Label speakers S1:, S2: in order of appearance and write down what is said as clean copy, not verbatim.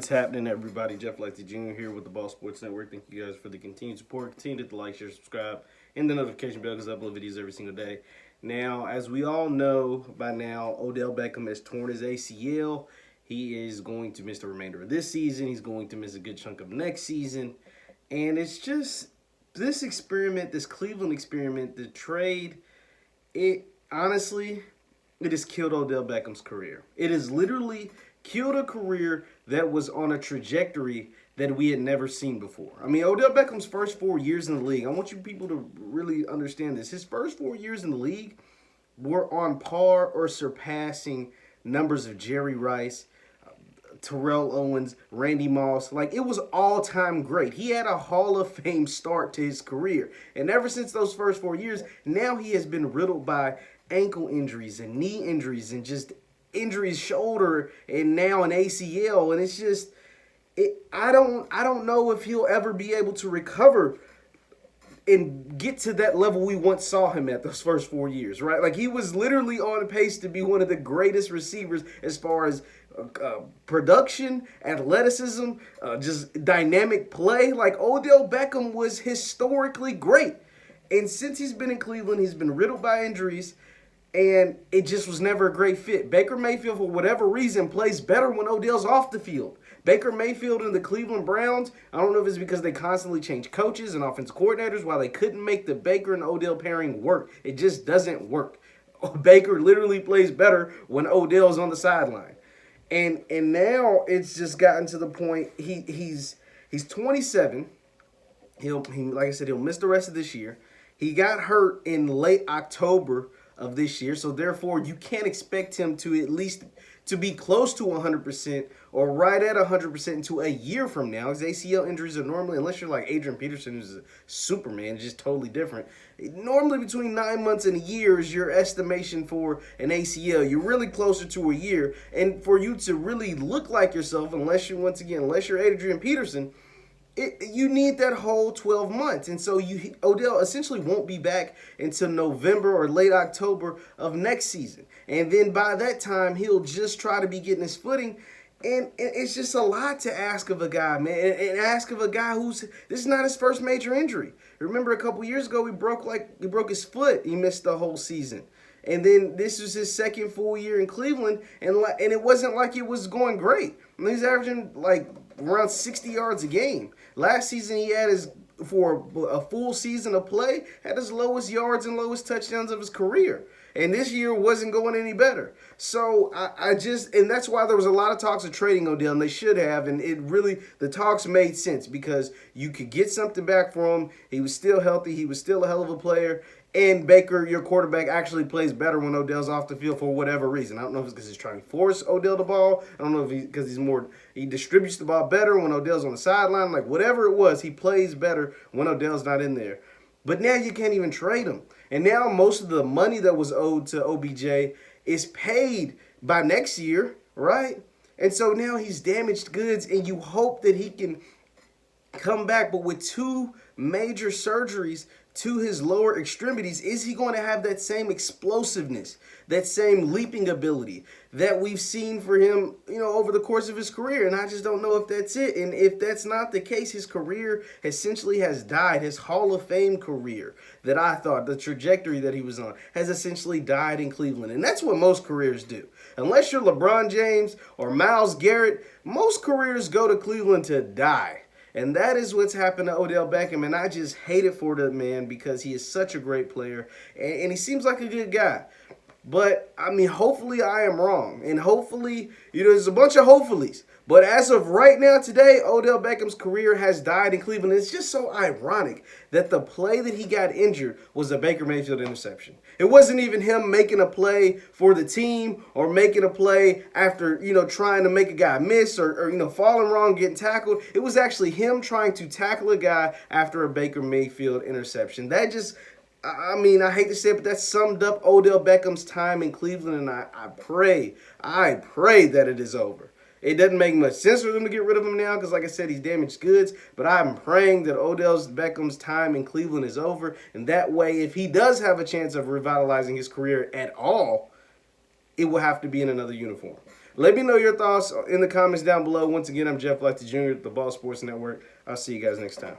S1: What's happening, everybody? Jeff Lightsy Jr. here with the Ball Sports Network. Thank you guys for the continued support. Continue to hit the like, share, subscribe, and the notification bell because I upload videos every single day. Now, as we all know by now, Odell Beckham has torn his ACL. He is going to miss the remainder of this season. He's going to miss a good chunk of next season. And it's just this experiment, this Cleveland experiment, the trade, it honestly, it has killed Odell Beckham's career. It has literally killed a career that was on a trajectory that we had never seen before. I mean, Odell Beckham's first 4 years in the league, I want you people to really understand this. His first 4 years in the league were on par or surpassing numbers of Jerry Rice, Terrell Owens, Randy Moss. Like, it was all-time great. He had a Hall of Fame start to his career. And ever since those first 4 years, now he has been riddled by ankle injuries and knee injuries and just injuries, shoulder, and now an ACL. And it's just, I don't know if he'll ever be able to recover and get to that level we once saw him at those first 4 years, right? Like, he was literally on pace to be one of the greatest receivers as far as production, athleticism, just dynamic play. Like, Odell Beckham was historically great. And since he's been in Cleveland, he's been riddled by injuries, and it just was never a great fit. Baker Mayfield, for whatever reason, plays better when Odell's off the field. Baker Mayfield and the Cleveland Browns, I don't know if it's because they constantly change coaches and offensive coordinators while they couldn't make the Baker and Odell pairing work. It just doesn't work. Baker literally plays better when Odell's on the sideline. And now it's just gotten to the point he's 27. He like I said, he'll miss the rest of this year. He got hurt in late October of this year, so therefore you can't expect him to at least to be close to 100% or right at 100% until a year from now. His ACL injuries are normally, unless you're like Adrian Peterson, who's a Superman, just totally different. Normally between 9 months and a year is your estimation for an ACL. You're really closer to a year, and for you to really look like yourself, unless you're Adrian Peterson, you need that whole 12 months. And so Odell essentially won't be back until November or late October of next season. And then by that time, he'll just try to be getting his footing. And it's just a lot to ask of a guy, man. And ask of a guy this is not his first major injury. Remember a couple years ago, he broke his foot. He missed the whole season. And then this was his second full year in Cleveland, and it wasn't like it was going great. I mean, he's averaging like around 60 yards a game. Last season, he had for a full season of play, had his lowest yards and lowest touchdowns of his career. And this year wasn't going any better. So and that's why there was a lot of talks of trading Odell, and they should have. And the talks made sense because you could get something back for him. He was still healthy. He was still a hell of a player. And Baker, your quarterback, actually plays better when Odell's off the field for whatever reason. I don't know if it's because he's trying to force Odell the ball. I don't know if because he distributes the ball better when Odell's on the sideline. Like, whatever it was, he plays better when Odell's not in there. But now you can't even trade him. And now most of the money that was owed to OBJ is paid by next year, right? And so now he's damaged goods, and you hope that he can come back. But with 2 major surgeries to his lower extremities, is he going to have that same explosiveness, that same leaping ability that we've seen for him, over the course of his career? And I just don't know if that's it. And if that's not the case, his career essentially has died. His Hall of Fame career that I thought, the trajectory that he was on, has essentially died in Cleveland. And that's what most careers do. Unless you're LeBron James or Myles Garrett, most careers go to Cleveland to die. And that is what's happened to Odell Beckham, and I just hate it for the man because he is such a great player, and he seems like a good guy. But, I mean, hopefully I am wrong, and hopefully, there's a bunch of hopefullys. But as of right now, today, Odell Beckham's career has died in Cleveland. It's just so ironic that the play that he got injured was a Baker Mayfield interception. It wasn't even him making a play for the team or making a play after, trying to make a guy miss or falling wrong, getting tackled. It was actually him trying to tackle a guy after a Baker Mayfield interception. That just, I mean, I hate to say it, but that summed up Odell Beckham's time in Cleveland, and I pray that it is over. It doesn't make much sense for them to get rid of him now because, like I said, he's damaged goods. But I'm praying that Odell Beckham's time in Cleveland is over. And that way, if he does have a chance of revitalizing his career at all, it will have to be in another uniform. Let me know your thoughts in the comments down below. Once again, I'm Jeff Lightsy Jr. at the Ball Sports Network. I'll see you guys next time.